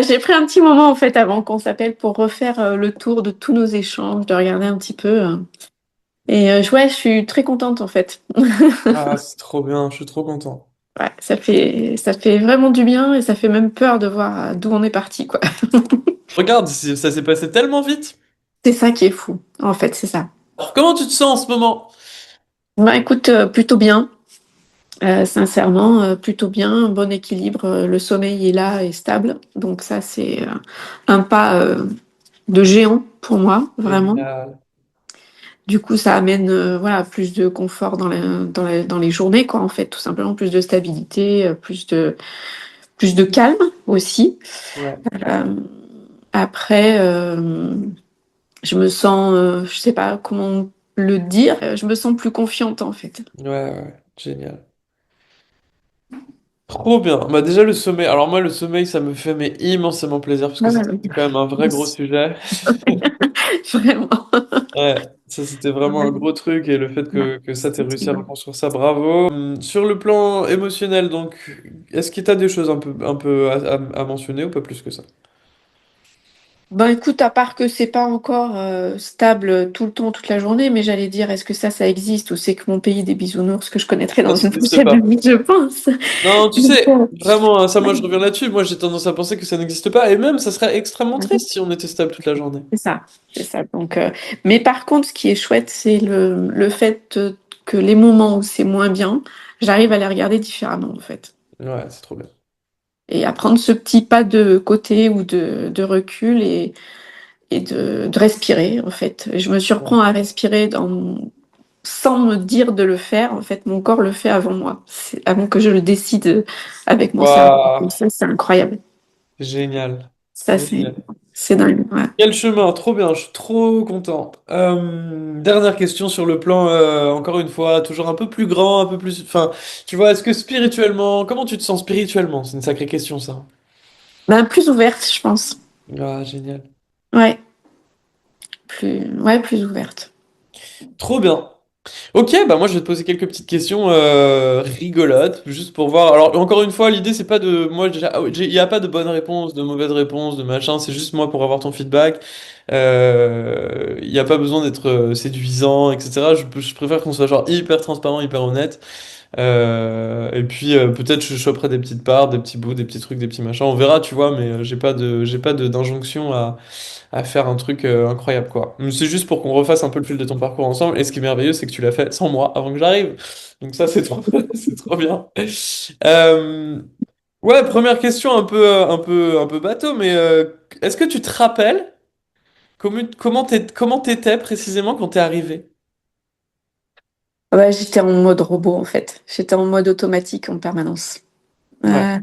J'ai pris un petit moment en fait avant qu'on s'appelle pour refaire le tour de tous nos échanges, de regarder un petit peu. Ouais, je suis très contente en fait. Ah, c'est trop bien, je suis trop content. Ouais, ça fait vraiment du bien et ça fait même peur de voir d'où on est parti, quoi. Regarde, ça s'est passé tellement vite. C'est ça qui est fou, en fait, c'est ça. Alors, comment tu te sens en ce moment? Bah écoute, plutôt bien. Sincèrement, plutôt bien, un bon équilibre. Le sommeil est là et stable. Donc ça, c'est un pas de géant pour moi, vraiment. Génial. Du coup, ça amène voilà, plus de confort dans les journées, quoi, en fait, tout simplement, plus de stabilité, plus de calme aussi. Ouais, Euh, Après, je me sens, je sais pas comment le dire, je me sens plus confiante, en fait. ouais, génial. Trop bien. Bah déjà le sommeil. Alors moi le sommeil ça me fait mais immensément plaisir parce que Ouais, c'était ouais, quand même un vrai gros sujet. vraiment. Ouais, ça c'était vraiment un gros truc et le fait que ça t'ait réussi à reconstruire ça, bravo. Sur le plan émotionnel donc, est-ce que t'as des choses un peu à mentionner ou pas plus que ça? Ben écoute, à part que c'est pas encore stable tout le temps, toute la journée, mais j'allais dire, est-ce que ça existe ou c'est que mon pays des bisounours que je connaîtrais Non, dans ça une n'existe prochaine pas. vie, je pense. Non, tu Donc, sais, vraiment, hein, ça moi je reviens là-dessus. Moi j'ai tendance à penser que ça n'existe pas et même ça serait extrêmement triste si on était stable toute la journée. c'est ça, c'est ça. Donc, mais par contre, ce qui est chouette, c'est le fait que les moments où c'est moins bien, j'arrive à les regarder différemment, en fait. Ouais, c'est trop bien. Et à prendre ce petit pas de côté ou de recul et de respirer, en fait. Je me surprends à respirer sans me dire de le faire. En fait, mon corps le fait avant moi, avant que je le décide avec mon cerveau. Waouh, Et ça, c'est incroyable. génial. Ça, c'est Génial. c'est dingue. Ouais. Quel chemin, trop bien, je suis trop content. Dernière question sur le plan, encore une fois, toujours un peu plus grand, un peu plus... Enfin, tu vois, est-ce que spirituellement, comment tu te sens spirituellement? C'est une sacrée question, ça. Ben, plus ouverte, je pense. Ah, génial. Ouais, plus ouverte. Trop bien. Ok, bah moi je vais te poser quelques petites questions rigolotes, juste pour voir. Alors encore une fois, l'idée c'est pas de moi, il n'y a pas de bonne réponse, de mauvaise réponse, de machin. C'est juste moi pour avoir ton feedback. Il n'y a pas besoin d'être séduisant, etc. Je préfère qu'on soit genre hyper transparent, hyper honnête. Et puis peut-être je choperai des petites parts, des petits bouts, des petits trucs, des petits machins. On verra, tu vois. Mais j'ai pas d'injonction à faire un truc incroyable, quoi. Mais c'est juste pour qu'on refasse un peu le fil de ton parcours ensemble. Et ce qui est merveilleux, c'est que tu l'as fait sans moi avant que j'arrive. Donc ça, c'est trop, c'est trop bien. Euh, ouais, première question un peu bateau, mais est-ce que tu te rappelles comment t'étais précisément quand t'es arrivé? Ouais, j'étais en mode robot, en fait. J'étais en mode automatique en permanence. Ouais.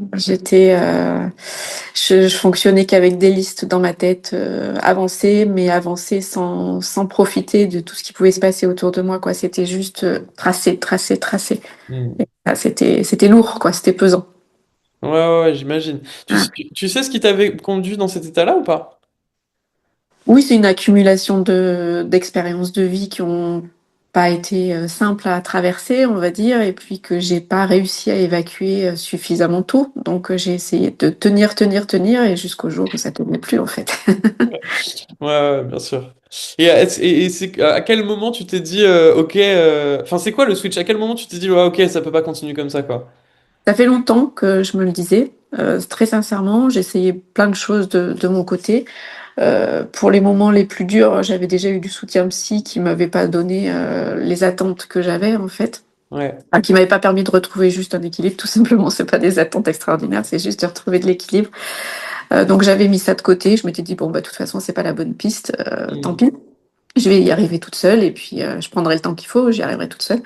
Je fonctionnais qu'avec des listes dans ma tête, avancées, mais avancées sans profiter de tout ce qui pouvait se passer autour de moi, quoi. C'était juste tracer, tracer, tracer. Hmm. C'était lourd, quoi. C'était pesant. Ouais, j'imagine. Ah. Tu sais ce qui t'avait conduit dans cet état-là ou pas? Oui, c'est une accumulation d'expériences de vie qui ont pas été simples à traverser, on va dire, et puis que j'ai pas réussi à évacuer suffisamment tôt. Donc j'ai essayé de tenir, tenir, tenir, et jusqu'au jour où ça tenait plus, en fait. Ouais, bien sûr. Et c'est à quel moment tu t'es dit, ok, enfin, c'est quoi le switch? À quel moment tu t'es dit, ouais, ok, ça peut pas continuer comme ça, quoi? Ça fait longtemps que je me le disais, très sincèrement. J'essayais plein de choses de mon côté. Pour les moments les plus durs, j'avais déjà eu du soutien psy qui m'avait pas donné les attentes que j'avais en fait. Ouais, Qui m'avait pas permis de retrouver juste un équilibre, tout simplement. C'est pas des attentes extraordinaires, c'est juste de retrouver de l'équilibre. Donc j'avais mis ça de côté. Je m'étais dit bon bah de toute façon c'est pas la bonne piste, tant Hmm. pis. Je vais y arriver toute seule et puis je prendrai le temps qu'il faut, j'y arriverai toute seule.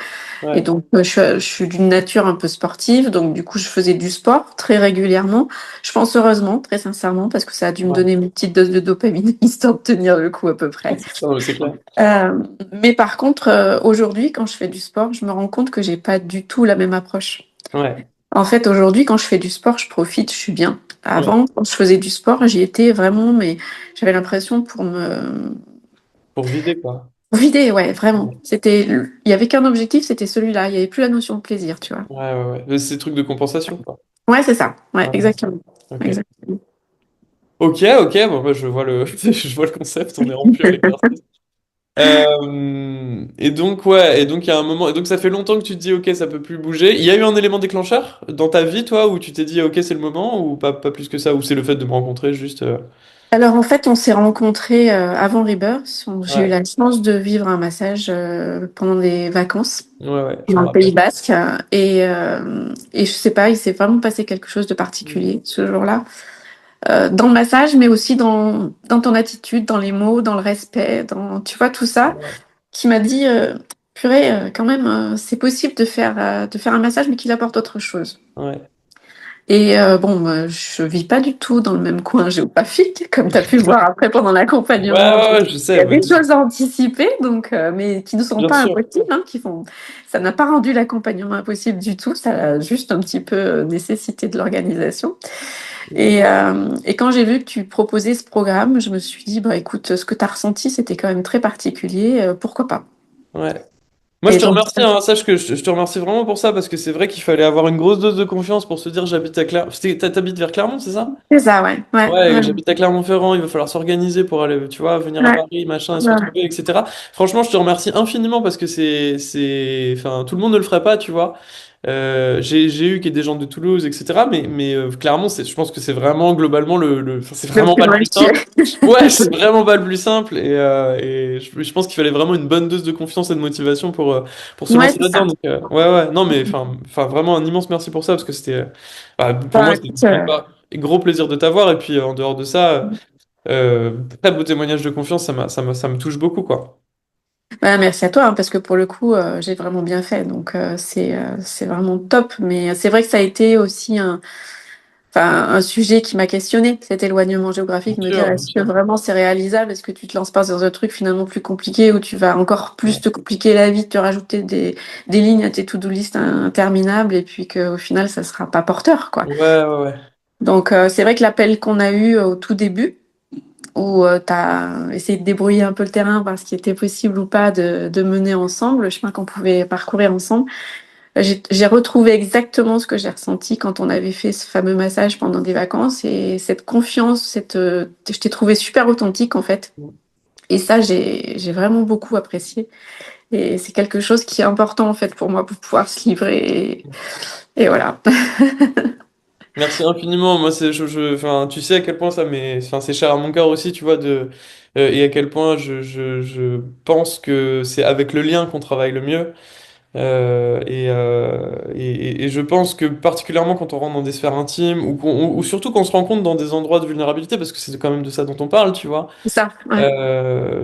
Et Ouais, donc, je suis d'une nature un peu sportive, donc du coup, je faisais du sport très régulièrement. Je pense heureusement, très sincèrement, parce que ça a dû me ouais. donner une petite dose de dopamine, histoire de tenir le coup à peu près. Non, mais c'est clair. Mais par contre, aujourd'hui, quand je fais du sport, je me rends compte que j'ai pas du tout la même approche. Ouais, En fait, aujourd'hui, quand je fais du sport, je profite, je suis bien. ouais. Avant, quand je faisais du sport, j'y étais vraiment, mais j'avais l'impression pour me Pour vider, quoi. vider, ouais, vraiment. Ouais, Il y avait qu'un objectif, c'était celui-là. Il y avait plus la notion de plaisir, tu vois. ouais. C'est des trucs de compensation, quoi. Ouais, c'est ça. Ouais, Ouais, exactement. ok. Exactement. Ok, ok, bon, bah, je vois je vois le concept, on est en pur exercice. Et donc, ouais, et donc il y a un moment, et donc ça fait longtemps que tu te dis, ok, ça peut plus bouger. Il y a eu un élément déclencheur dans ta vie, toi, où tu t'es dit, ok, c'est le moment, ou pas plus que ça, ou c'est le fait de me rencontrer juste. Alors en fait, on s'est rencontrés avant Rebirth. J'ai eu Ouais, la chance de vivre un massage pendant des vacances ouais, ouais, je dans me le Pays rappelle. Basque. Et je sais pas, il s'est vraiment passé quelque chose de particulier ce jour-là. Dans le massage, mais aussi dans ton attitude, dans les mots, dans le respect, dans, tu vois, tout ça, Ouais, qui m'a dit, purée, quand même, c'est possible de faire un massage, mais qu'il apporte autre chose. ouais, Et bon, je vis pas du tout dans le même coin géographique, comme tu as pu le voir après pendant ouais, l'accompagnement. ouais, ouais, je Il y sais, a des choses à anticiper, donc, mais qui ne sont bien pas sûr. impossibles, hein, qui font. Ça n'a pas rendu l'accompagnement impossible du tout, ça a juste un petit peu nécessité de l'organisation. Et quand j'ai vu que tu proposais ce programme, je me suis dit, bah écoute, ce que tu as ressenti, c'était quand même très particulier, pourquoi pas? Ouais. Moi, je Et te donc, remercie, hein, sache que je te remercie vraiment pour ça, parce que c'est vrai qu'il fallait avoir une grosse dose de confiance pour se dire, j'habite à Clermont. T'habites vers Clermont, c'est ça? c'est ça, ouais, ouais, Ouais, ouais, j'habite à Clermont-Ferrand, il va falloir s'organiser pour aller, tu vois, venir à ouais, Paris, machin, et se ouais. retrouver, etc. Franchement, je te remercie infiniment parce que enfin, tout le monde ne le ferait pas, tu vois. J'ai eu des gens de Toulouse, etc. Mais clairement, je pense que c'est vraiment globalement enfin, c'est Le vraiment plus pas le loin plus que tu simple. es. Ouais, c'est vraiment pas le plus simple et je pense qu'il fallait vraiment une bonne dose de confiance et de motivation pour se Ouais, lancer c'est ça. là-dedans. Donc, ouais, ouais, non, mais enfin, vraiment un immense merci pour ça parce que pour Bah, moi, c'était écoute, gros plaisir de t'avoir. Et puis, en dehors de ça, très beau témoignage de confiance, ça me touche beaucoup, quoi. bah, merci à toi, hein, parce que pour le coup, j'ai vraiment bien fait. Donc, c'est vraiment top. Mais c'est vrai que ça a été aussi enfin, un sujet qui m'a questionné, cet éloignement géographique, me dire Bien est-ce que sûr. vraiment c'est réalisable? Est-ce que tu te lances pas dans un truc finalement plus compliqué où tu vas encore plus te compliquer la vie, te rajouter des lignes à tes to-do list interminables et puis qu'au final, ça sera pas porteur, quoi. Ouais, ouais, ouais. Donc, c'est vrai que l'appel qu'on a eu au tout début, où tu as essayé de débrouiller un peu le terrain, voir ce qui était possible ou pas de mener ensemble, le chemin qu'on pouvait parcourir ensemble. J'ai retrouvé exactement ce que j'ai ressenti quand on avait fait ce fameux massage pendant des vacances et cette confiance, je t'ai trouvé super authentique en fait. Et ça, j'ai vraiment beaucoup apprécié. Et c'est quelque chose qui est important en fait pour moi pour pouvoir se livrer. Et voilà. Merci infiniment. Moi, enfin, tu sais à quel point enfin, c'est cher à mon cœur aussi, tu vois, et à quel point je pense que c'est avec le lien qu'on travaille le mieux. Et je pense que particulièrement quand on rentre dans des sphères intimes ou surtout quand on se rencontre dans des endroits de vulnérabilité, parce que c'est quand même de ça dont on parle, tu vois. C'est ça, ouais.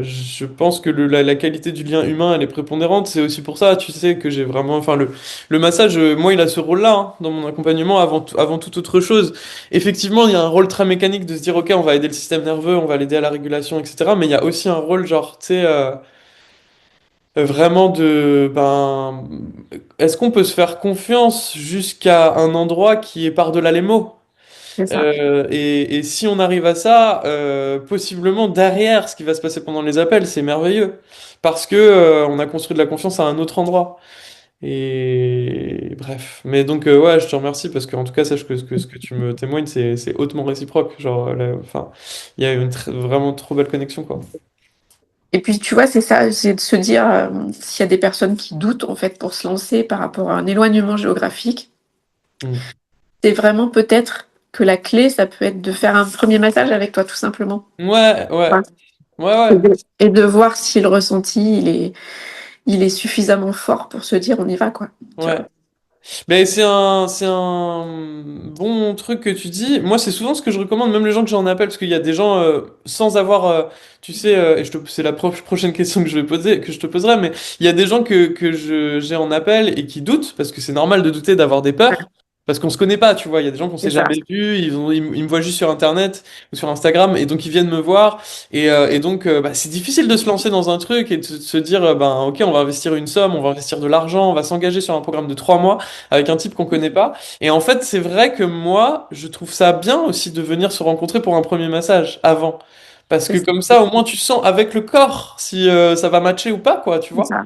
Je pense que la qualité du lien humain, elle est prépondérante. C'est aussi pour ça, tu sais, que j'ai vraiment, enfin, le massage, moi, il a ce rôle-là, hein, dans mon accompagnement avant toute autre chose. Effectivement, il y a un rôle très mécanique de se dire, OK, on va aider le système nerveux, on va l'aider à la régulation, etc. Mais il y a aussi un rôle, genre, tu sais, vraiment est-ce qu'on peut se faire confiance jusqu'à un endroit qui est par-delà les mots? C'est ça. Et si on arrive à ça, possiblement derrière ce qui va se passer pendant les appels, c'est merveilleux. Parce que on a construit de la confiance à un autre endroit. Et bref. Mais donc ouais, je te remercie parce qu'en tout cas, sache que ce que tu me témoignes, c'est hautement réciproque. Genre, enfin, il y a une vraiment trop belle connexion, quoi. Et puis, tu vois, c'est ça, c'est de se dire, s'il y a des personnes qui doutent, en fait, pour se lancer par rapport à un éloignement géographique, Mm. c'est vraiment peut-être que la clé, ça peut être de faire un premier massage avec toi, tout simplement. Ouais, ouais, Ouais. ouais, ouais, Et de voir si le ressenti, il est suffisamment fort pour se dire, on y va, quoi. Tu ouais. vois. Mais c'est un bon truc que tu dis. Moi, c'est souvent ce que je recommande, même les gens que j'en appelle, parce qu'il y a des gens sans avoir, tu sais, c'est la prochaine question que que je te poserai, mais il y a des gens j'ai en appel et qui doutent, parce que c'est normal de douter, d'avoir des Ouais, peurs, parce qu'on se connaît pas, tu vois. Il y a des gens qu'on c'est s'est ça. jamais vus, ils me voient juste sur Internet ou sur Instagram, et donc ils viennent me voir, et donc bah, c'est difficile de se lancer dans un truc et de se dire, ben ok, on va investir une somme, on va investir de l'argent, on va s'engager sur un programme de 3 mois avec un type qu'on connaît pas. Et en fait, c'est vrai que moi, je trouve ça bien aussi de venir se rencontrer pour un premier massage avant. Parce C'est que ça. comme ça, au moins, tu sens avec le corps si ça va matcher ou pas, quoi, tu C'est vois. ça.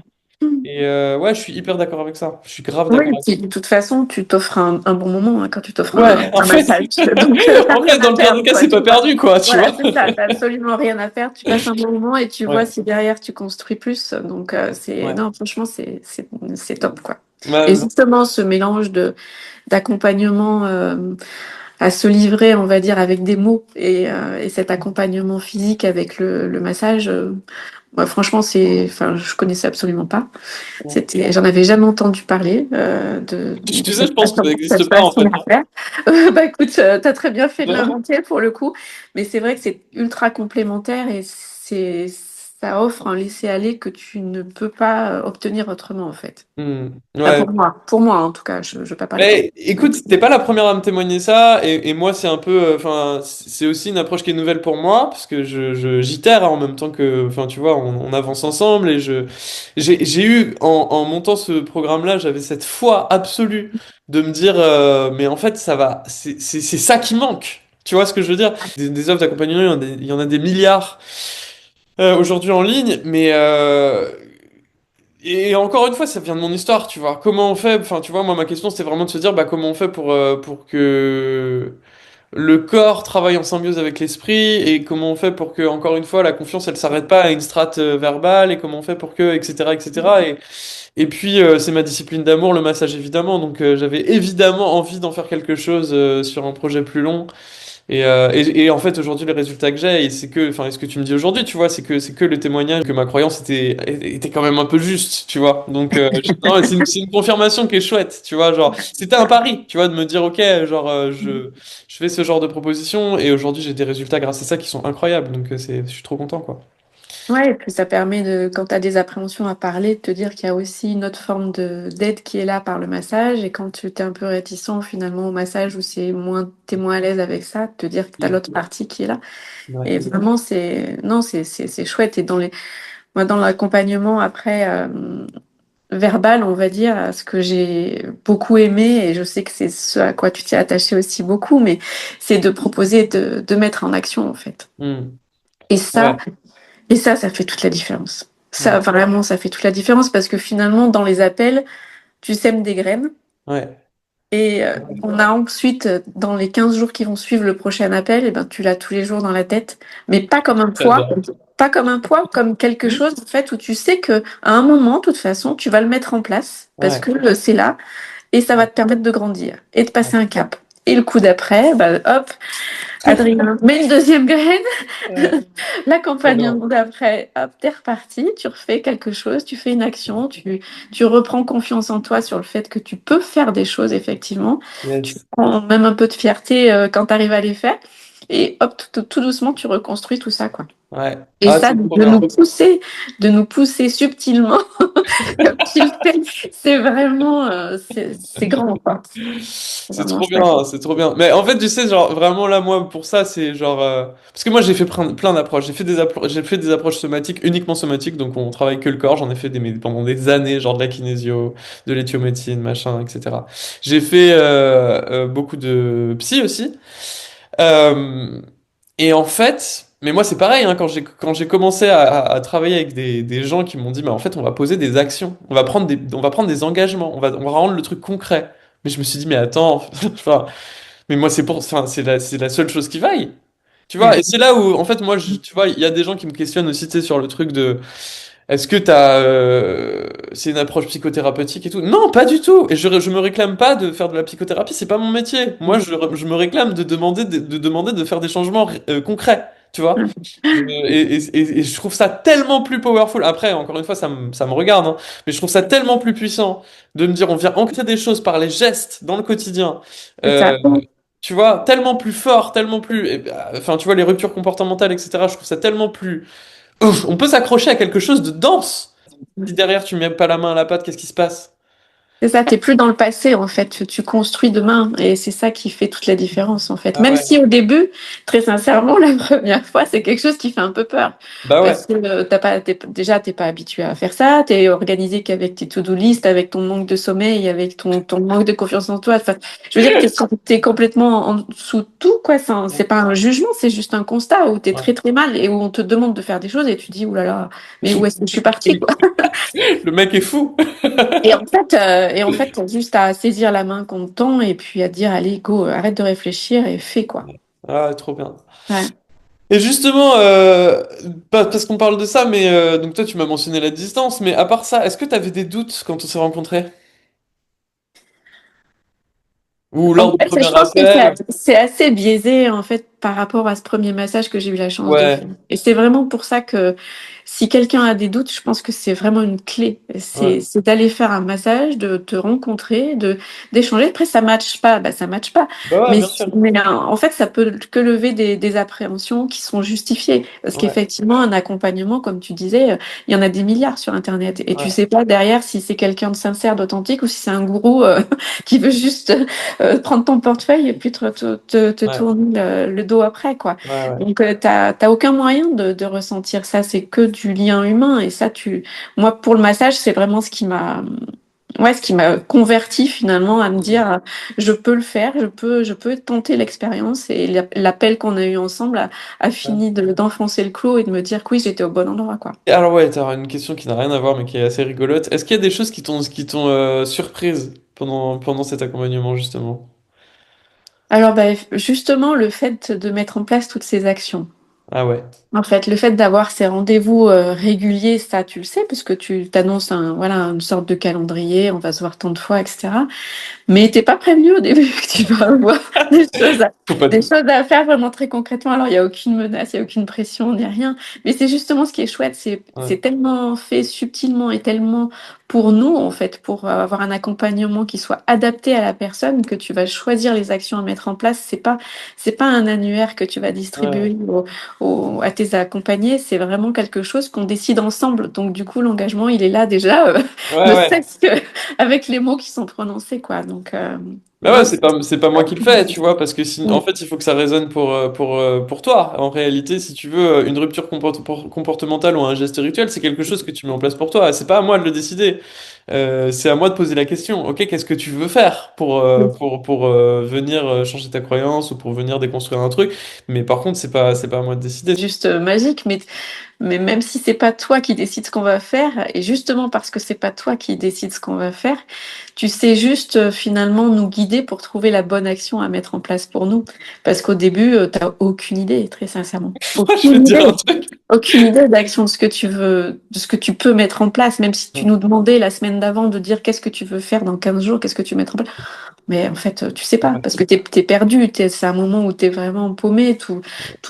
Et ouais, je suis hyper d'accord avec ça. Je suis grave Oui, d'accord et avec puis ça. de toute façon, tu t'offres un bon moment hein, quand tu t'offres Ouais, en un fait, massage. Donc, t'as en rien fait, dans à le pire des perdre, cas, quoi, c'est pas tu vois. perdu, quoi, tu Voilà, vois. c'est ça, t'as absolument rien à perdre. Tu passes un bon moment et tu vois Ouais, si derrière tu construis plus. Donc, ouais. non, franchement, c'est top, quoi. Et Ouais, justement, ce mélange d'accompagnement à se livrer, on va dire, avec des mots et cet accompagnement physique avec le massage, moi, franchement, enfin, je connaissais absolument pas. J'en avais jamais entendu parler tu de sais, je pense que ça n'existe cette pas, en façon fait. à faire. Bah écoute, t'as très bien fait de l'inventer pour le coup, mais c'est vrai que c'est ultra complémentaire et ça offre un laisser-aller que tu ne peux pas obtenir autrement en fait. Hmm. Enfin, Ouais. pour moi en tout cas, je ne vais pas parler pour. Mais écoute, t'es pas la première à me témoigner ça, et moi c'est un peu, enfin, c'est aussi une approche qui est nouvelle pour moi, parce que j'itère hein, en même temps que, enfin, tu vois, on avance ensemble, et j'ai eu, en montant ce programme-là, j'avais cette foi absolue de me dire, mais en fait, ça va, c'est ça qui manque. Tu vois ce que je veux dire? Des offres d'accompagnement, il y en a des milliards aujourd'hui en ligne, mais et encore une fois, ça vient de mon histoire, tu vois. Comment on fait? Enfin, tu vois, moi, ma question, c'était vraiment de se dire, bah, comment on fait pour que le corps travaille en symbiose avec l'esprit, et comment on fait pour que, encore une fois, la confiance, elle s'arrête pas à une strate verbale, et comment on fait pour que, etc., etc. Et puis, c'est ma discipline d'amour, le massage, évidemment. Donc, j'avais évidemment envie d'en faire quelque chose sur un projet plus long. Et en fait, aujourd'hui, les résultats que j'ai, et c'est que, enfin, et ce que tu me dis aujourd'hui, tu vois, c'est que le témoignage que ma croyance était quand même un peu juste, tu vois. Donc, non, mais c'est une confirmation qui est chouette, tu vois. Genre, c'était un pari, tu vois, de me dire, ok, genre, je fais ce genre de proposition, et aujourd'hui, j'ai des résultats grâce à ça qui sont incroyables. Donc, je suis trop content, quoi. Ouais, et puis ça permet quand tu as des appréhensions à parler, de te dire qu'il y a aussi une autre forme d'aide qui est là par le massage. Et quand tu es un peu réticent finalement au massage ou t'es moins à l'aise avec ça, de te dire que tu as Mm. l'autre partie qui est là. Ouais. Et vraiment, non, c'est chouette. Et moi, dans l'accompagnement après, verbal, on va dire, ce que j'ai beaucoup aimé, et je sais que c'est ce à quoi tu t'es attaché aussi beaucoup, mais c'est de proposer de mettre en action, en fait. Mm. Et ça, Ouais. ça fait toute la différence. Ça, Ouais. vraiment, ça fait toute la différence parce que finalement, dans les appels, tu sèmes des graines Ouais. et on a ensuite, dans les 15 jours qui vont suivre le prochain appel, et ben, tu l'as tous les jours dans la tête, mais pas comme un poids, J'adore. pas comme un poids, comme quelque chose, en fait, où tu sais que à un moment, de toute façon, tu vas le mettre en place parce Ouais. que c'est là et ça va Ouais. te permettre de grandir et de passer un cap. Et le coup d'après, bah, hop, Adrien, mets une deuxième graine. Ouais. Trop bien. L'accompagnement d'après, hop, t'es reparti, tu refais quelque chose, tu fais une action, tu reprends confiance en toi sur le fait que tu peux faire des choses, effectivement. Tu Yes. prends même un peu de fierté quand tu arrives à les faire. Et hop, tout doucement, tu reconstruis tout ça, quoi. Ouais. Et Ah, ça, c'est trop bien. de nous pousser subtilement, comme tu le fais, c'est vraiment, c'est grand, quoi. C'est C'est vraiment trop chouette. bien, c'est trop bien. Mais en fait, tu sais, genre, vraiment, là, moi, pour ça, c'est genre. Parce que moi, j'ai fait plein d'approches. J'ai fait des approches somatiques, uniquement somatiques, donc on travaille que le corps. J'en ai fait pendant des années, genre de la kinésio, de l'éthiomédecine, machin, etc. J'ai fait beaucoup de psy aussi. Euh, et en fait. Mais moi, c'est pareil, hein, quand j'ai commencé à travailler avec des gens qui m'ont dit, mais en fait, on va poser des actions, on va prendre des engagements, on va rendre le truc concret. Mais je me suis dit, mais attends, enfin, mais moi, enfin, c'est la seule chose qui vaille. Tu vois, et Ouais. c'est là où, en fait, moi, tu vois, il y a des gens qui me questionnent aussi, tu sais, sur le truc de, est-ce que c'est une approche psychothérapeutique et tout? Non, pas du tout. Et je me réclame pas de faire de la psychothérapie, c'est pas mon métier. Moi, je me réclame de demander de faire des changements concrets. Tu vois? Et je trouve ça tellement plus powerful. Après, encore une fois, ça me regarde, hein, mais je trouve ça tellement plus puissant de me dire on vient ancrer des choses par les gestes dans le quotidien. C'est ça. Euh, Tu vois, tellement plus fort, tellement plus. Enfin, tu vois, les ruptures comportementales, etc. Je trouve ça tellement plus. Ouf, on peut s'accrocher à quelque chose de dense. Si derrière tu mets pas la main à la pâte, qu'est-ce qui se passe? C'est ça, t'es plus dans le passé en fait, tu construis demain et c'est ça qui fait toute la différence en fait. Ah Même ouais. si au début, très sincèrement, la première fois, c'est quelque chose qui fait un peu peur Bah ouais. parce que déjà t'es pas habitué à faire ça, t'es organisé qu'avec tes to-do list, avec ton manque de sommeil, avec ton manque de confiance en toi. Enfin, je veux dire, t'es complètement en dessous de tout quoi. C'est pas un jugement, c'est juste un constat où t'es Ouais. très très mal et où on te demande de faire des choses et tu dis, ouh là là, mais où est-ce que je suis partie quoi? Le mec est fou. Et en fait, t'as juste à saisir la main qu'on te tend et puis à te dire, allez, go, arrête de réfléchir et fais quoi. Ah, trop bien. Ouais. Et justement, parce qu'on parle de ça, mais donc toi tu m'as mentionné la distance, mais à part ça, est-ce que tu avais des doutes quand on s'est rencontrés? Ou En lors du fait, premier je pense que appel? c'est assez biaisé en fait par rapport à ce premier massage que j'ai eu la chance de Ouais, faire. Et c'est vraiment pour ça que si quelqu'un a des doutes, je pense que c'est vraiment une clé. ouais. C'est d'aller faire un massage, de te rencontrer, de d'échanger. Après, ça matche pas, bah ça matche pas. Bah ouais, Mais, bien sûr. mais en fait, ça peut que lever des appréhensions qui sont justifiées. Parce Ouais, qu'effectivement, un accompagnement, comme tu disais, il y en a des milliards sur Internet. Et tu ouais, sais pas derrière si c'est quelqu'un de sincère, d'authentique, ou si c'est un gourou qui veut juste prendre ton portefeuille et puis te ouais, tourner le dos après, quoi. ouais, ouais. Donc, t'as aucun moyen de ressentir ça. C'est que du lien humain. Et ça, moi, pour le massage, c'est vraiment ce qui m'a converti finalement à me dire, je peux le faire, je peux tenter l'expérience. Et l'appel qu'on a eu ensemble a Ouais. fini d'enfoncer le clou et de me dire que oui, j'étais au bon endroit, quoi. Et alors ouais, t'as une question qui n'a rien à voir mais qui est assez rigolote. Est-ce qu'il y a des choses qui t'ont surprise pendant cet accompagnement justement? Alors, bah, justement, le fait de mettre en place toutes ces actions. Ah ouais. En fait, le fait d'avoir ces rendez-vous réguliers, ça, tu le sais, parce que tu t'annonces voilà, une sorte de calendrier, on va se voir tant de fois, etc. Mais t'es pas prévenu au début que tu vas avoir des choses à, Faut pas des tout. choses à faire vraiment très concrètement. Alors, il n'y a aucune menace, il n'y a aucune pression, ni rien. Mais c'est justement ce qui est chouette, c'est Ouais, tellement fait subtilement et tellement pour nous, en fait, pour avoir un accompagnement qui soit adapté à la personne, que tu vas choisir les actions à mettre en place. C'est pas un annuaire que tu vas ouais, distribuer à tes accompagnés. C'est vraiment quelque chose qu'on décide ensemble. Donc, du coup, l'engagement, il est là déjà, ouais, ne ouais. serait-ce que avec les mots qui sont prononcés, quoi. Donc, Bah ouais, non, c'est pas moi qui le fais, tu vois, parce que en Mm. fait, il faut que ça résonne pour toi. En réalité, si tu veux une rupture comportementale ou un geste rituel, c'est quelque chose que tu mets en place pour toi. C'est pas à moi de le décider. C'est à moi de poser la question. Ok, qu'est-ce que tu veux faire pour venir changer ta croyance ou pour venir déconstruire un truc? Mais par contre, c'est pas à moi de décider. Juste magique, mais même si c'est pas toi qui décides ce qu'on va faire, et justement parce que c'est pas toi qui décides ce qu'on va faire, tu sais juste finalement nous guider pour trouver la bonne action à mettre en place pour nous. Parce qu'au début, t'as aucune idée, très sincèrement. Je vais te Aucune dire idée. un truc. Aucune idée d'action de ce que tu veux, de ce que tu peux mettre en place, même si tu nous demandais la semaine d'avant de dire qu'est-ce que tu veux faire dans 15 jours, qu'est-ce que tu veux mettre en place. Mais en fait, tu sais pas, parce que t'es perdu, c'est un moment où t'es vraiment paumé, tout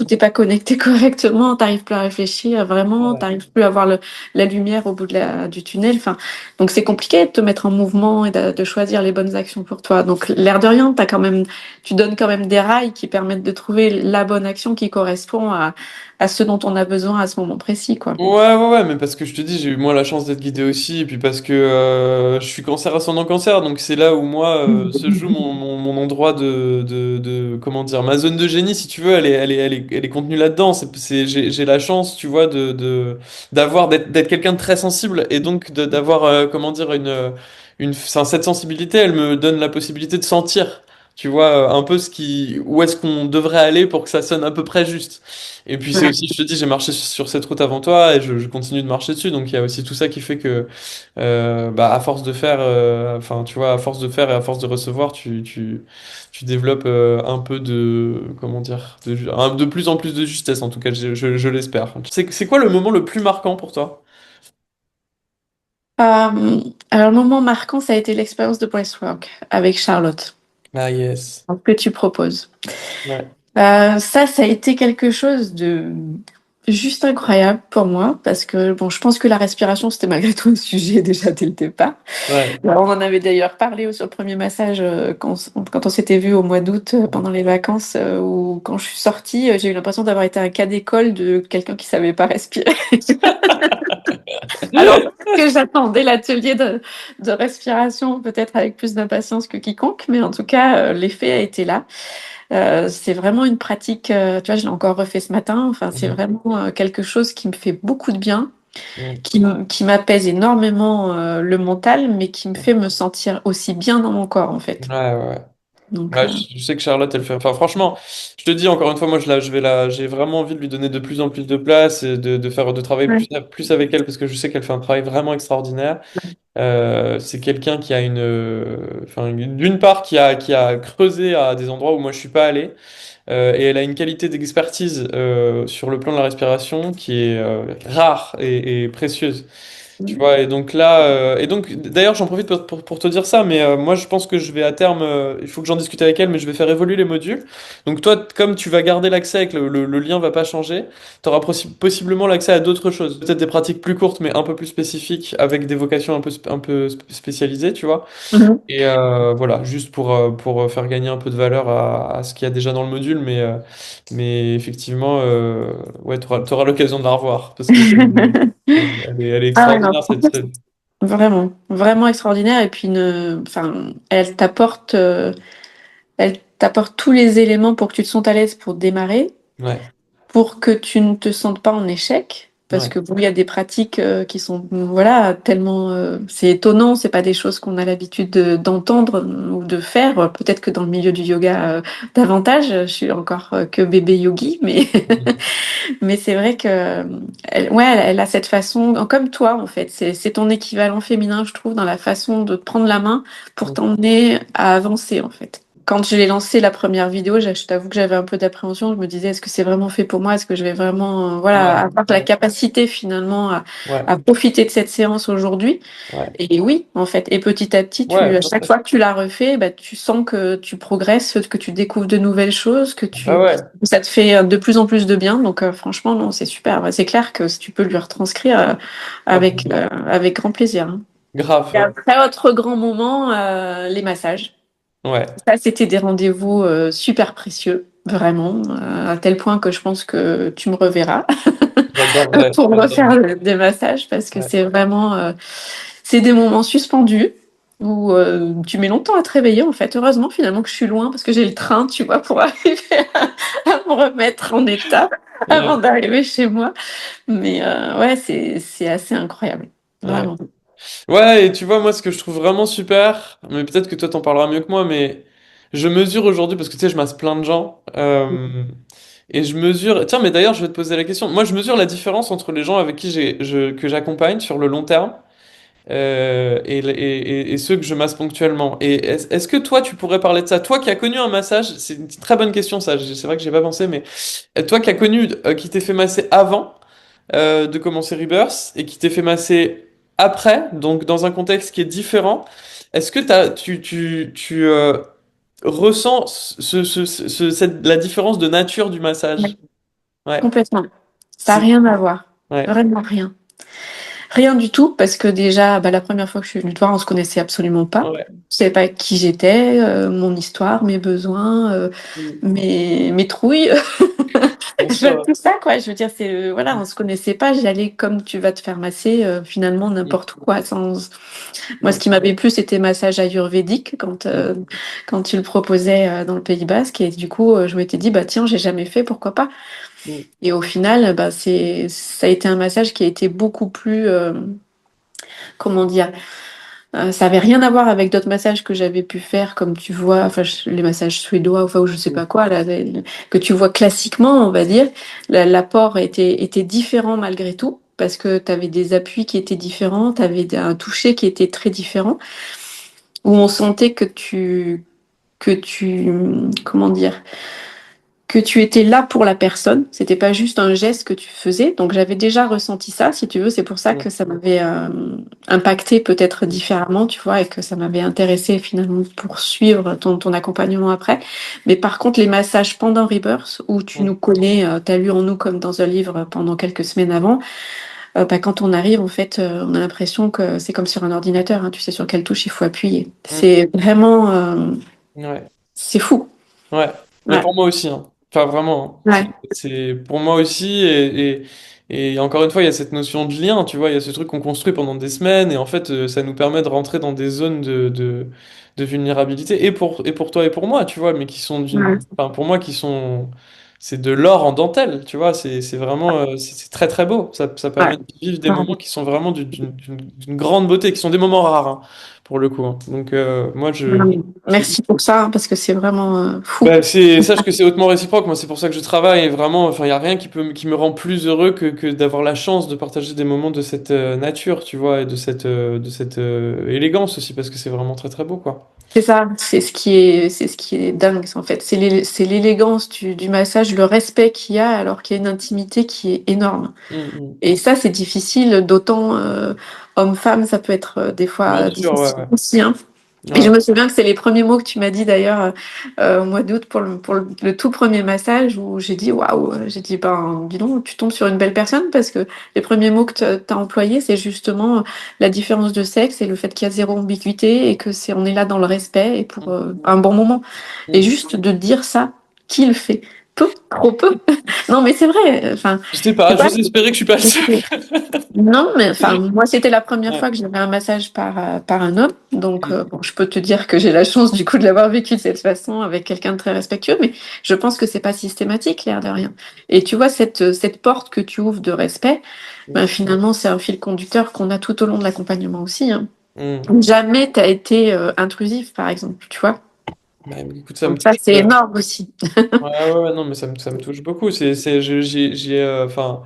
n'est pas connecté correctement, t'arrives plus à réfléchir vraiment, Ouais. t'arrives plus à voir la lumière au bout du tunnel. Enfin, donc c'est compliqué de te mettre en mouvement et de choisir les bonnes actions pour toi. Donc l'air de rien, tu donnes quand même des rails qui permettent de trouver la bonne action qui correspond à ce dont on a besoin à ce moment précis, quoi. Ouais, ouais, ouais, mais parce que je te dis, j'ai eu moi la chance d'être guidé aussi, et puis parce que je suis cancer ascendant cancer, donc c'est là où moi se joue mon endroit comment dire, ma zone de génie, si tu veux, elle est contenue là-dedans. J'ai la chance, tu vois, d'être quelqu'un de très sensible, et donc d'avoir, comment dire, enfin, cette sensibilité, elle me donne la possibilité de sentir. Tu vois, un peu où est-ce qu'on devrait aller pour que ça sonne à peu près juste. Et puis c'est Ouais. aussi, je te dis, j'ai marché sur cette route avant toi et je continue de marcher dessus. Donc il y a aussi tout ça qui fait que, bah, à force de faire, enfin, tu vois, à force de faire et à force de recevoir, tu développes un peu de, comment dire, de plus en plus de justesse. En tout cas, je l'espère. C'est quoi le moment le plus marquant pour toi? Euh, alors, le moment marquant, ça a été l'expérience de Breathwork avec Charlotte, Ah yes. que tu proposes. Ouais, Ça a été quelque chose de juste incroyable pour moi parce que bon, je pense que la respiration, c'était malgré tout un sujet déjà dès le départ. ouais. Alors, on en avait d'ailleurs parlé sur le premier massage quand on s'était vu au mois d'août pendant les vacances où quand je suis sortie, j'ai eu l'impression d'avoir été un cas d'école de quelqu'un qui savait pas respirer. Alors que j'attendais l'atelier de respiration peut-être avec plus d'impatience que quiconque, mais en tout cas, l'effet a été là. C'est vraiment une pratique, tu vois, je l'ai encore refait ce matin. Enfin, c'est Mhm. vraiment quelque chose qui me fait beaucoup de bien, Mhm. qui m'apaise énormément le mental, mais qui me fait me sentir aussi bien dans mon corps, en fait. Ouais, ouais, ouais. Donc, Ouais, je sais que Charlotte, elle fait. Enfin, franchement, je te dis encore une fois, moi, j'ai vraiment envie de lui donner de plus en plus de place et de travailler ouais. plus avec elle parce que je sais qu'elle fait un travail vraiment extraordinaire. C'est quelqu'un qui a enfin, d'une part, qui a creusé à des endroits où moi je suis pas allé, et elle a une qualité d'expertise sur le plan de la respiration qui est rare et précieuse. Tu vois, et donc là, d'ailleurs, j'en profite pour te dire ça, mais moi, je pense que je vais à terme, il faut que j'en discute avec elle, mais je vais faire évoluer les modules. Donc toi, comme tu vas garder l'accès avec le lien va pas changer, tu auras possiblement l'accès à d'autres choses. Peut-être des pratiques plus courtes, mais un peu plus spécifiques, avec des vocations un peu spécialisées, tu vois. Mhm. Et voilà, juste pour faire gagner un peu de valeur à ce qu'il y a déjà dans le module, mais effectivement, ouais, tu auras l'occasion de la revoir, parce que elle est Ah ouais, non, extraordinaire, cette... vraiment, vraiment extraordinaire. Et puis, enfin, elle t'apporte tous les éléments pour que tu te sentes à l'aise pour démarrer, Ouais, pour que tu ne te sentes pas en échec. Parce ouais. que bon, il y a des pratiques qui sont, voilà, tellement, c'est étonnant, c'est pas des choses qu'on a l'habitude d'entendre ou de faire. Peut-être que dans le milieu du yoga, davantage. Je suis encore que bébé yogi, mais Mhm. mais c'est vrai que ouais, elle a cette façon, comme toi en fait. C'est ton équivalent féminin, je trouve, dans la façon de te prendre la main pour t'emmener à avancer en fait. Quand je l'ai lancé la première vidéo, je t'avoue que j'avais un peu d'appréhension. Je me disais, est-ce que c'est vraiment fait pour moi? Est-ce que je vais vraiment, voilà, Ouais, avoir la capacité finalement ouais, à profiter de cette séance aujourd'hui? ouais, Et oui, en fait. Et petit à petit, ouais, à bien chaque sûr. fois que tu l'as refait, bah, tu sens que tu progresses, que tu découvres de nouvelles choses, Ah ouais, ça te fait de plus en plus de bien. Donc, franchement, non, c'est super. Ouais, c'est clair que si tu peux lui retranscrire ah bon, avec grand plaisir, hein. grave, Et après, autre grand moment, les massages. ouais. Ça, c'était des rendez-vous super précieux, vraiment, à tel point que je pense que tu me reverras J'adorerais, pour refaire j'adorerais. des massages parce que Ouais. c'est vraiment, c'est des moments suspendus où tu mets longtemps à te réveiller en fait. Heureusement finalement que je suis loin parce que j'ai le train, tu vois, pour arriver à me remettre en état avant Ouais, d'arriver chez moi. Mais ouais, c'est assez incroyable, ouais. vraiment. Ouais, et tu vois, moi, ce que je trouve vraiment super, mais peut-être que toi t'en parleras mieux que moi, mais je mesure aujourd'hui, parce que tu sais, je masse plein de gens, et je mesure. Tiens, mais d'ailleurs, je vais te poser la question. Moi, je mesure la différence entre les gens avec qui que j'accompagne sur le long terme, et ceux que je masse ponctuellement. Et est-ce que toi, tu pourrais parler de ça? Toi qui as connu un massage, c'est une très bonne question, ça. C'est vrai que j'ai pas pensé, mais toi qui as connu, qui t'es fait masser avant de commencer Rebirth et qui t'est fait masser après, donc dans un contexte qui est différent, est-ce que tu ressens la différence de nature du Ouais, massage? Ouais, complètement. Ça n'a c'est, rien à voir. ouais, Vraiment rien. Rien du tout, parce que déjà, bah, la première fois que je suis venue te voir, on se connaissait absolument pas. ouais, Je savais pas qui j'étais, mon histoire, mes besoins, mm, mes trouilles. bien Tout sûr, ça, quoi. Je veux dire, voilà, on se connaissait pas. J'y allais comme tu vas te faire masser, finalement, mm, n'importe où, quoi. Sans... Moi, ce mm, qui m'avait plu, c'était massage ayurvédique mm, quand tu le proposais dans le Pays Basque. Et du coup, je m'étais dit, bah tiens, j'ai jamais fait, pourquoi pas? mm, Et au final, bah, ça a été un massage qui a été beaucoup plus, comment dire, ça avait rien à voir avec d'autres massages que j'avais pu faire, comme tu vois, enfin, les massages suédois, enfin, ou je sais mm, pas quoi, là, que tu vois classiquement, on va dire. L'apport était différent malgré tout, parce que tu avais des appuis qui étaient différents, tu avais un toucher qui était très différent, où on sentait comment dire, que tu étais là pour la personne. C'était pas juste un geste que tu faisais. Donc j'avais déjà ressenti ça, si tu veux. C'est pour ça mm, que ça m'avait impacté peut-être mm, différemment, tu vois, et que ça m'avait intéressé finalement pour suivre ton accompagnement après. Mais par contre, les massages pendant Rebirth, où tu mm, nous connais, tu as lu en nous comme dans un livre pendant quelques semaines avant, bah, quand on arrive, en fait, on a l'impression que c'est comme sur un ordinateur, hein, tu sais sur quelle touche il faut appuyer. mm, C'est vraiment, ouais. c'est fou. Ouais, mais Ouais, pour moi aussi, hein. Enfin, vraiment, hein. ouais. C'est pour moi aussi, Et encore une fois, il y a cette notion de lien, tu vois, il y a ce truc qu'on construit pendant des semaines, et en fait, ça nous permet de rentrer dans des zones de vulnérabilité, et pour toi et pour moi, tu vois, mais qui sont Ouais. enfin, pour moi, c'est de l'or en dentelle, tu vois, c'est vraiment, c'est très très beau. Ça Ouais. permet de vivre des moments qui sont vraiment d'une grande beauté, qui sont des moments rares, hein, pour le coup, hein. Donc, moi, Merci pour ça, hein, parce que c'est vraiment fou. bah, sache que c'est hautement réciproque. Moi, c'est pour ça que je travaille. Et vraiment, enfin, il y a rien qui me rend plus heureux que d'avoir la chance de partager des moments de cette nature, tu vois, et de cette élégance aussi, parce que c'est vraiment très très beau, quoi. C'est ça, c'est ce qui est dingue en fait. C'est l'élégance du massage, le respect qu'il y a alors qu'il y a une intimité qui est énorme. Mm, Et ça, c'est difficile, d'autant homme-femme, ça peut être des bien fois sûr, ouais, difficile ouais. aussi, hein. Et je Ouais. me souviens que c'est les premiers mots que tu m'as dit d'ailleurs au mois d'août pour le tout premier massage où j'ai dit waouh, j'ai dit ben dis donc, tu tombes sur une belle personne parce que les premiers mots que tu as employés, c'est justement la différence de sexe et le fait qu'il y a zéro ambiguïté et que on est là dans le respect et pour un bon moment. Et Mm. juste de dire ça, qui le fait? Peu, trop peu. Non mais c'est vrai, enfin, Je sais je pas, sais pas. j'ose espérer que je suis pas le seul. Non, mais enfin, moi, c'était la première Ouais. fois que j'avais un massage par un homme. Donc, Mm. bon, je peux te dire que j'ai la chance, du coup, de l'avoir vécu de cette façon avec quelqu'un de très respectueux, mais je pense que c'est pas systématique, l'air de rien. Et tu vois, cette porte que tu ouvres de respect, ben, finalement, c'est un fil conducteur qu'on a tout au long de l'accompagnement aussi, hein. Mm. Jamais t'as été intrusif, par exemple, tu vois. Bah, écoute, ça me Donc, ça, touche. c'est énorme aussi. Ouais, ouais, ouais, non, mais ça me touche beaucoup. Enfin.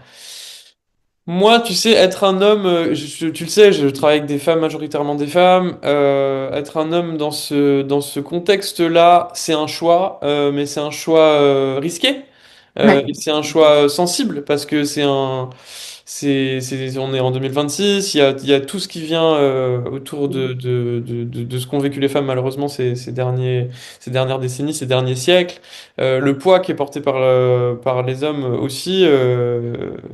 Moi, tu sais, être un homme, tu le sais, je travaille avec des femmes, majoritairement des femmes. Être un homme dans ce contexte-là, c'est un choix, mais c'est un choix risqué. Ouais. Et c'est un choix sensible parce que on est en 2026, il y a tout ce qui vient autour de ce qu'ont vécu les femmes malheureusement ces dernières décennies, ces derniers siècles. Le poids qui est porté par les hommes aussi,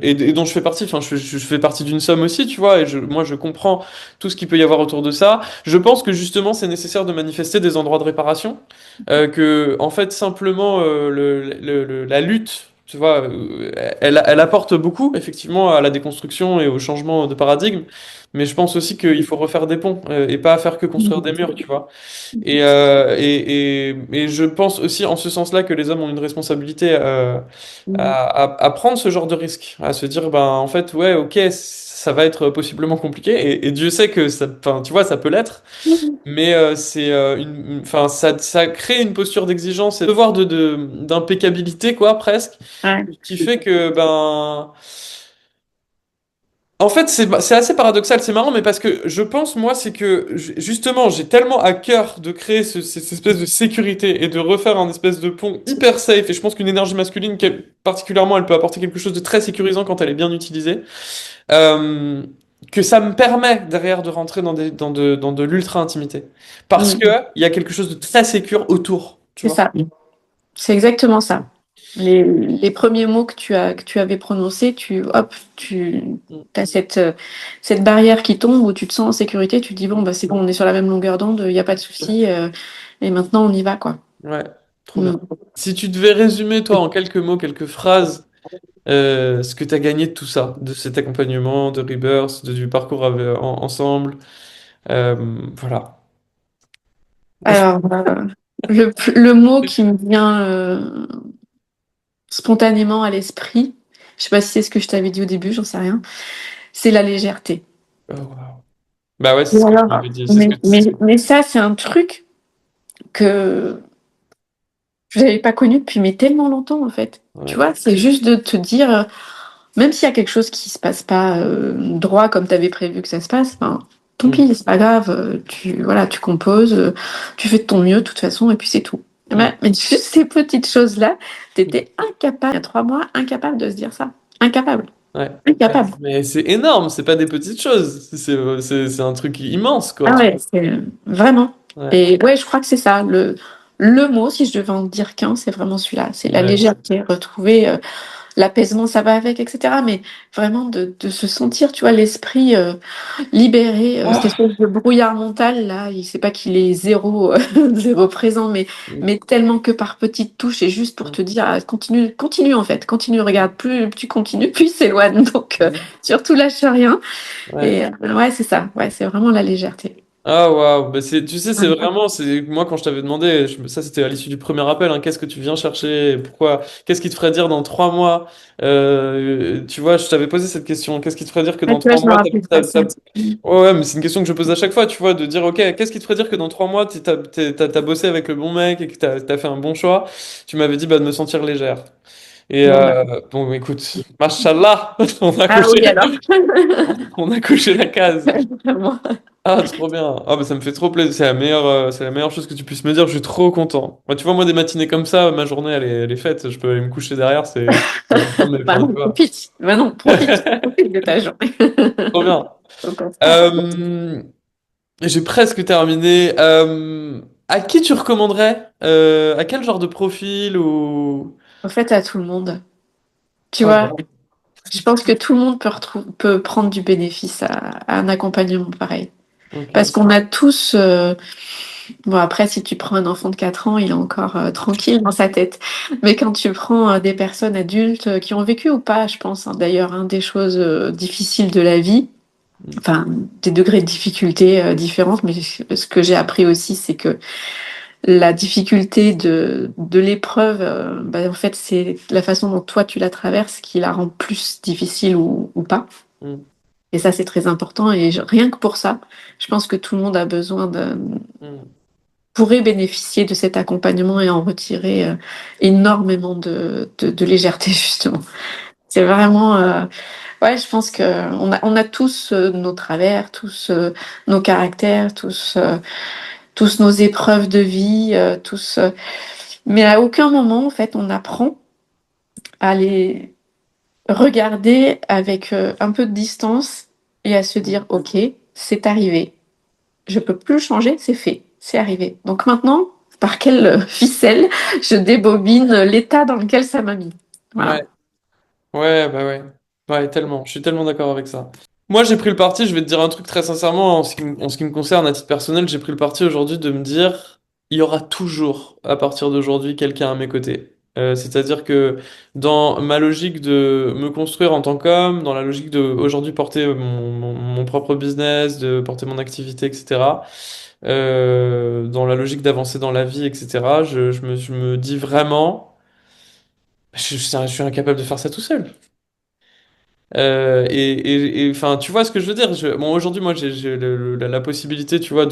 et dont je fais partie, enfin je fais partie d'une somme aussi, tu vois, et moi je comprends tout ce qu'il peut y avoir autour de ça. Je pense que justement c'est nécessaire de manifester des endroits de réparation, que en fait simplement la lutte. Tu vois, elle apporte beaucoup, effectivement, à la déconstruction et au changement de paradigme, mais je pense aussi qu'il faut refaire des ponts et pas faire que construire des murs, tu vois. Et je pense aussi en ce sens-là que les hommes ont une responsabilité à prendre ce genre de risque, à se dire, ben en fait, ouais, ok, ça va être possiblement compliqué, et Dieu sait que ça, enfin, tu vois, ça peut l'être, mais c'est enfin, ça crée une posture d'exigence et de devoir d'impeccabilité, quoi, presque, Ouais. qui fait que, ben, en fait, c'est assez paradoxal, c'est marrant, mais parce que je pense, moi, c'est que justement, j'ai tellement à cœur de créer cette espèce de sécurité et de refaire un espèce de pont hyper safe, et je pense qu'une énergie masculine, particulièrement, elle peut apporter quelque chose de très sécurisant quand elle est bien utilisée, euh, que ça me permet derrière de rentrer dans de l'ultra-intimité. Parce que Mm. il y a quelque chose de très sécure autour, tu C'est vois. ça. C'est exactement ça. Les premiers mots que tu avais prononcés, hop, tu Mm. as cette barrière qui tombe où tu te sens en sécurité, tu te dis, bon, bah, c'est bon, on est sur la même longueur d'onde, il n'y a pas de souci, et maintenant on y va, quoi. Ouais, trop bien. Mm. Si tu devais résumer, toi, en quelques mots, quelques phrases, ce que tu as gagné de tout ça, de cet accompagnement, de Rebirth, du parcours ensemble. Voilà. Alors, le mot qui me vient spontanément à l'esprit, je sais pas si c'est ce que je t'avais dit au début, j'en sais rien, c'est la légèreté. Oh, wow. Bah ouais, c'est Et ce que tu alors, m'avais dit. C'est ce que mais ça, c'est un truc que je n'avais pas connu depuis mais tellement longtemps en fait. Tu ouais. vois, c'est juste de te dire, même s'il y a quelque chose qui se passe pas droit comme tu avais prévu que ça se passe, ben, tant Mm, pis, c'est pas grave. Voilà, tu composes, tu fais de ton mieux de toute façon et puis c'est tout. mm, Mais juste ces petites choses-là, t'étais incapable, il y a 3 mois, incapable de se dire ça. Incapable. ouais. Incapable. Mais c'est énorme, c'est pas des petites choses. C'est un truc immense, quoi. Ah ouais, c'est vraiment. Ouais. Et ouais, je crois que c'est ça. Le mot, si je devais en dire qu'un, c'est vraiment celui-là. C'est la Ouais. légèreté, retrouver. l'apaisement, ça va avec, etc. Mais vraiment de se sentir, tu vois, l'esprit libéré, cette espèce de brouillard mental, là, il sait pas qu'il est zéro, zéro présent, mais tellement que par petites touches, et juste pour te dire, ah, continue, continue en fait, continue, regarde, plus tu continues, plus il s'éloigne. Donc, surtout lâche rien. Ouais. Et ouais, c'est ça, ouais, c'est vraiment la légèreté. Ah waouh, bah c'est, tu sais, c'est Ouais. vraiment, c'est moi quand je t'avais demandé, ça c'était à l'issue du premier appel, hein, qu'est-ce que tu viens chercher, pourquoi, qu'est-ce qui te ferait dire dans 3 mois, tu vois, je t'avais posé cette question, qu'est-ce qui te ferait dire que Ah, dans tu vois, trois je me mois, rappelle pas ça. ouais, ouais, mais c'est une question que je pose à chaque fois, tu vois, de dire, ok, qu'est-ce qui te ferait dire que dans 3 mois, t'as bossé avec le bon mec et que t'as fait un bon choix, tu m'avais dit, bah, de me sentir légère. Et Bon, bah. bon, écoute, machallah, on a Ah coché, oui, alors. on a coché la case. Vraiment. Ah, trop bien. Ah, bah, ça me fait trop plaisir. C'est la meilleure chose que tu puisses me dire. Je suis trop content. Bah, tu vois, moi, des matinées comme ça, ma journée, elle est faite. Je peux aller me coucher derrière. Bah Enfin, tu non, vois. profite. Bah non, profite. Profite de ta journée. Trop bien. Au contraire. Euh, j'ai presque terminé. À qui tu recommanderais? À quel genre de profil ou... En fait, à tout le monde. Tu Ah, vois, voilà. je pense que tout le monde peut prendre du bénéfice à un accompagnement pareil. Parce Ok. qu'on a tous, bon après, si tu prends un enfant de 4 ans, il est encore tranquille dans sa tête. Mais quand tu prends des personnes adultes qui ont vécu ou pas, je pense d'ailleurs, des choses difficiles de la vie, enfin des degrés de difficulté différentes, mais ce que j'ai appris aussi, c'est que la difficulté de l'épreuve, bah, en fait, c'est la façon dont toi tu la traverses qui la rend plus difficile ou pas. Mm, Et ça, c'est très important. Et rien que pour ça, je pense que tout le monde a besoin mm, pourrait bénéficier de cet accompagnement et en retirer énormément de légèreté, justement. C'est vraiment, ouais, je pense que on a tous nos travers, tous nos caractères, tous nos épreuves de vie, mais à aucun moment, en fait, on apprend à les regarder avec un peu de distance et à se dire, OK, c'est arrivé. Je peux plus le changer, c'est fait, c'est arrivé. Donc maintenant, par quelle ficelle je débobine l'état dans lequel ça m'a mis. mm. Voilà. Ouais, bah ouais. Ouais, tellement. Je suis tellement d'accord avec ça. Moi, j'ai pris le parti, je vais te dire un truc très sincèrement, en ce qui me concerne à titre personnel, j'ai pris le parti aujourd'hui de me dire, il y aura toujours, à partir d'aujourd'hui, quelqu'un à mes côtés. C'est-à-dire que dans ma logique de me construire en tant qu'homme, dans la logique de aujourd'hui porter mon propre business, de porter mon activité, etc., dans la logique d'avancer dans la vie, etc., je me dis vraiment, je suis incapable de faire ça tout seul. Enfin, tu vois ce que je veux dire? Bon, aujourd'hui, moi, j'ai la possibilité, tu vois,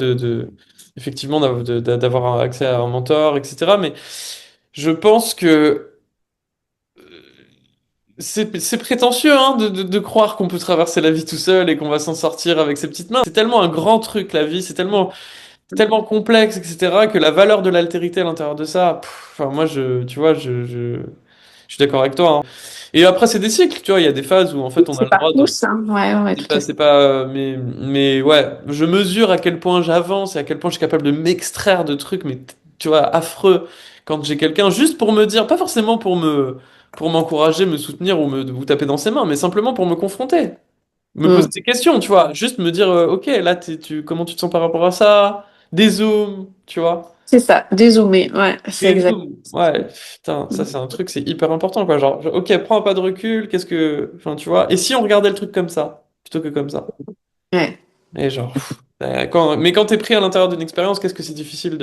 effectivement, d'avoir accès à un mentor, etc. Mais je pense que c'est prétentieux, hein, de croire qu'on peut traverser la vie tout seul et qu'on va s'en sortir avec ses petites mains. C'est tellement un grand truc, la vie, tellement complexe, etc., que la valeur de l'altérité à l'intérieur de ça, enfin, moi, tu vois, je suis d'accord avec toi, hein. Et après, c'est des cycles, tu vois, il y a des phases où, en fait, on a C'est le pas droit de. tous, hein. Ouais, ouais, ouais, tout à fait. C'est pas, mais ouais, je mesure à quel point j'avance et à quel point je suis capable de m'extraire de trucs, mais tu vois, affreux quand j'ai quelqu'un juste pour me dire, pas forcément pour m'encourager, me soutenir ou vous taper dans ses mains, mais simplement pour me confronter, me poser Mm. des questions, tu vois, juste me dire, ok, là, comment tu te sens par rapport à ça? Des zooms, tu vois. C'est ça, dézoomer, ouais, c'est Des exact. zooms, ouais, putain, ça c'est un truc, c'est hyper important, quoi. Ok, prends un pas de recul, enfin, tu vois. Et si on regardait le truc comme ça, plutôt que comme ça? Ouais. Et genre, mais quand t'es pris à l'intérieur d'une expérience, qu'est-ce que c'est difficile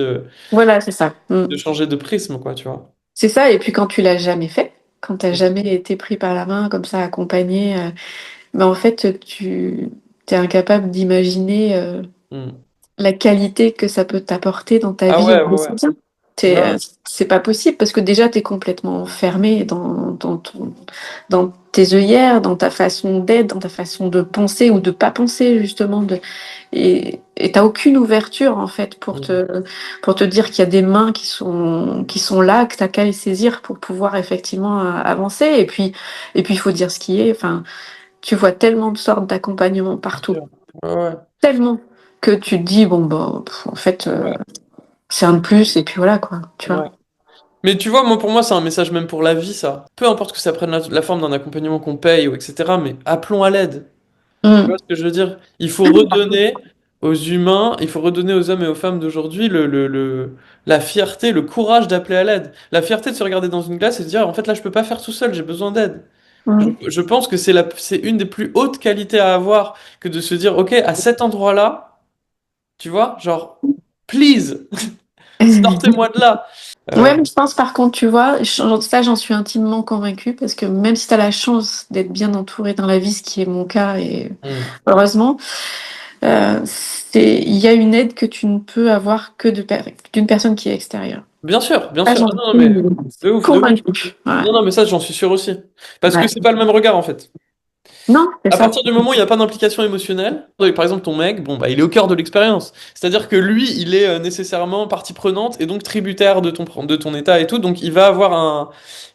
Voilà, c'est ça. Mm. de changer de prisme, quoi, tu vois. C'est ça, et puis quand tu l'as jamais fait, quand t'as jamais été pris par la main, comme ça, accompagné, ben en fait, tu es incapable d'imaginer Hmm. la qualité que ça peut t'apporter dans ta Ah vie au ouais, ouais, ouais. quotidien. Ouais, C'est pas possible parce que déjà, tu es complètement fermé dans tes œillères, dans ta façon d'être, dans ta façon de penser ou de pas penser, justement. Et t'as aucune ouverture, en fait, hmm. pour te dire qu'il y a des mains qui sont là, que t'as qu'à les saisir pour pouvoir effectivement avancer. Et puis, il faut dire ce qui est. Enfin, tu vois tellement de sortes d'accompagnement Bien partout, sûr. Ouais, ouais, tellement que tu te dis, bon, bah, en fait, ouais, c'est un de plus, et puis voilà, quoi, tu vois. ouais. Mais tu vois, moi, pour moi, c'est un message même pour la vie, ça. Peu importe que ça prenne la forme d'un accompagnement qu'on paye, ou etc., mais appelons à l'aide. Tu vois Mm. ce que je veux dire? Il faut redonner aux humains, il faut redonner aux hommes et aux femmes d'aujourd'hui la fierté, le courage d'appeler à l'aide. La fierté de se regarder dans une glace et de dire, en fait, là, je peux pas faire tout seul, j'ai besoin d'aide. Mm. Je pense que c'est une des plus hautes qualités à avoir que de se dire, OK, à cet endroit-là, tu vois, genre, please, sortez-moi de là. Ouais, mais je pense par contre, tu vois, ça j'en suis intimement convaincue parce que même si tu as la chance d'être bien entouré dans la vie, ce qui est mon cas et Hmm. heureusement, il y a une aide que tu ne peux avoir que d'une personne qui est extérieure. Bien sûr, bien Ça, sûr. j'en Ah non, non, suis mais de ouf, de ouf. convaincue. Ouais. Non, non, mais ça, j'en suis sûr aussi. Parce que Ouais. c'est pas le même regard, en fait. Non, c'est À ça. partir du moment où il n'y a pas d'implication émotionnelle, par exemple ton mec, bon bah il est au cœur de l'expérience. C'est-à-dire que lui, il est nécessairement partie prenante et donc tributaire de ton état et tout, donc il va avoir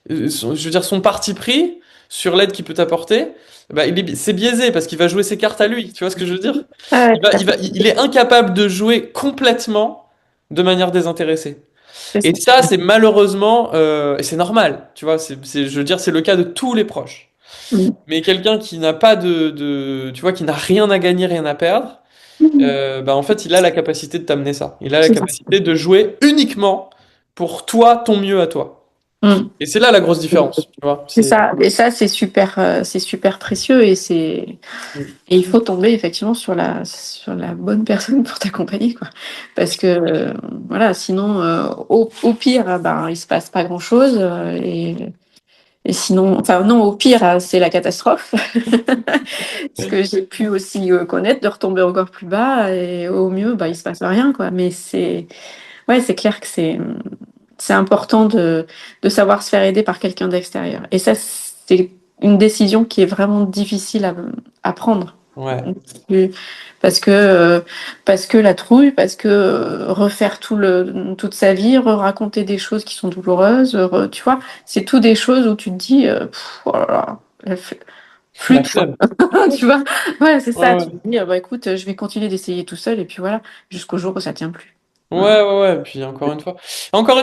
je veux dire son parti pris sur l'aide qu'il peut t'apporter. Bah, c'est biaisé parce qu'il va jouer ses cartes à lui. Tu vois ce que je veux dire? Ouais, tout à fait. Il est incapable de jouer complètement de manière désintéressée. C'est Et ça. ça, c'est malheureusement, et c'est normal. Tu vois, je veux dire, c'est le cas de tous les proches. Mm. Mais quelqu'un qui n'a pas tu vois, qui n'a rien à gagner, rien à perdre, bah en fait, il a la capacité de t'amener ça. Il a la C'est ça. capacité de jouer uniquement pour toi, ton mieux à toi. Mm. Et c'est là la grosse différence, tu vois. C'est ça. Et ça, c'est super précieux et il faut tomber effectivement sur la bonne personne pour t'accompagner, quoi. Parce que voilà, sinon, au pire, ben, il se passe pas grand-chose. Et sinon, enfin non, au pire, c'est la catastrophe. Ce que j'ai pu aussi connaître, de retomber encore plus bas. Et au mieux, bah, il se passe rien, quoi. Mais ouais, c'est clair que c'est important de savoir se faire aider par quelqu'un d'extérieur. Et ça, c'est une décision qui est vraiment difficile à prendre. Ouais. Parce que, euh, parce que la trouille, parce que refaire toute sa vie, raconter des choses qui sont douloureuses, tu vois, c'est tout des choses où tu te dis, oh là là, La flûte, flemme. tu vois. Ouais, c'est Ouais, ça. Tu ouais. te dis, bah écoute, je vais continuer d'essayer tout seul, et puis voilà, jusqu'au jour où ça tient plus. Ouais, Voilà. ouais, ouais. Puis encore une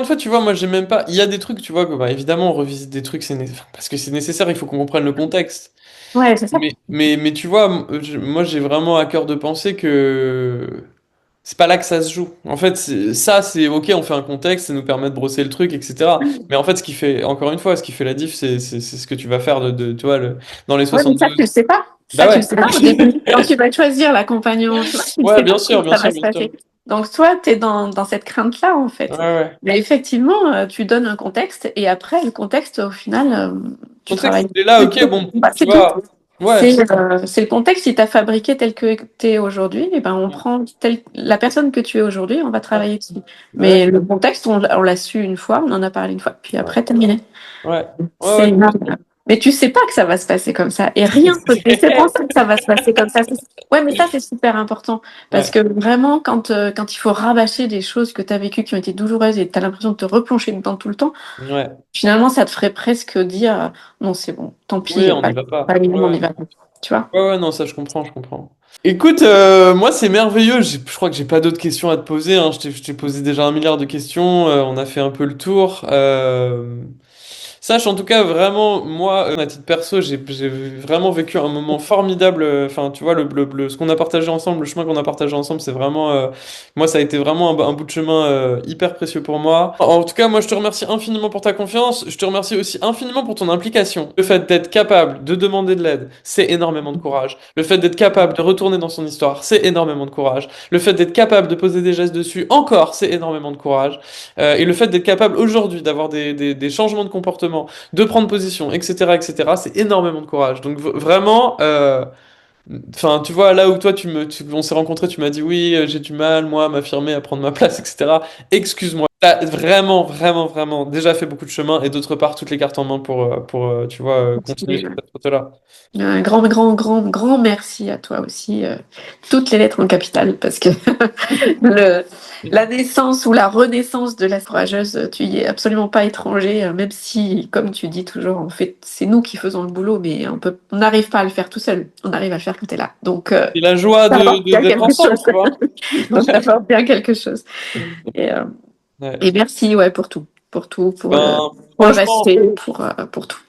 fois, tu vois, moi, j'ai même pas. Il y a des trucs, tu vois, que bah, évidemment, on revisite des trucs, enfin, parce que c'est nécessaire. Il faut qu'on comprenne le contexte. Ouais, c'est ça. Mais tu vois, moi, j'ai vraiment à cœur de penser que c'est pas là que ça se joue. En fait, c'est ok, on fait un contexte, ça nous permet de brosser le truc, etc. Mais en fait, encore une fois, ce qui fait la diff, c'est ce que tu vas faire tu vois, dans les Ouais, mais ça, tu 72. le sais pas. Bah Ça, tu le ouais. sais pas au début. Quand tu vas choisir l'accompagnement, tu vois, tu ne Ouais, sais pas comment bien ça va sûr, se bien sûr. passer. Donc, toi, tu es dans cette crainte-là, en Ouais, fait. ouais. Mais effectivement, tu donnes un contexte et après, le contexte, au final, tu Contexte, travailles. il est là, ok, bon, Bah, tu c'est tout. vois. Ouais, C'est le contexte qui t'a fabriqué tel que tu es aujourd'hui. Et ben, on prend la personne que tu es aujourd'hui, on va ouais, travailler dessus. ouais, Mais le contexte, on l'a su une fois, on en a parlé une fois, puis ouais, après, terminé. ouais, ouais, ouais, C'est complètement. Mais tu sais pas que ça va se passer comme ça. Et rien peut te laisser penser que ça va se passer comme ça. Ouais, mais ça, c'est super important. Parce Ouais, que vraiment, quand il faut rabâcher des choses que tu as vécues qui ont été douloureuses et tu as l'impression de te replonger dedans tout le temps, ouais. finalement, ça te ferait presque dire non, c'est bon, tant pis, Oui, on pas, n'y va pas pas. les Ouais, mêmes, on y ouais. va. Tu vois? Ouais, ouais, non, ça, je comprends, je comprends. Écoute, moi, c'est merveilleux. Je crois que j'ai pas d'autres questions à te poser, hein. Je t'ai posé déjà un milliard de questions. On a fait un peu le tour. Sache en tout cas vraiment, moi, à titre perso, j'ai vraiment vécu un moment formidable. Enfin, tu vois, ce qu'on a partagé ensemble, le chemin qu'on a partagé ensemble, c'est vraiment, moi, ça a été vraiment un bout de chemin hyper précieux pour moi. En tout cas, moi, je te remercie infiniment pour ta confiance. Je te remercie aussi infiniment pour ton implication. Le fait d'être capable de demander de l'aide, c'est énormément de courage. Le fait d'être capable de retourner dans son histoire, c'est énormément de courage. Le fait d'être capable de poser des gestes dessus, encore, c'est énormément de courage. Et le fait d'être capable aujourd'hui d'avoir des changements de comportement, de prendre position, etc., etc., c'est énormément de courage. Donc vraiment, enfin, tu vois, là où toi, on s'est rencontrés, tu m'as dit oui, j'ai du mal, moi, à m'affirmer, à prendre ma place, etc. Excuse-moi. T'as vraiment, vraiment, vraiment déjà fait beaucoup de chemin et d'autre part, toutes les cartes en main tu vois, continuer sur cette route-là. Un grand, grand, grand, grand merci à toi aussi. Toutes les lettres en capitale, parce que le, la naissance ou la renaissance de la courageuse, tu y es absolument pas étranger, même si, comme tu dis toujours, en fait, c'est nous qui faisons le boulot, mais on n'arrive pas à le faire tout seul. On arrive à le faire quand tu es là. Donc, Et la joie ça apporte bien d'être quelque ensemble, chose. tu vois. Donc, ça apporte bien quelque chose. Et, euh, Ouais. et merci, ouais, pour tout. pour tout, Ben, pour le franchement, respect, pour tout.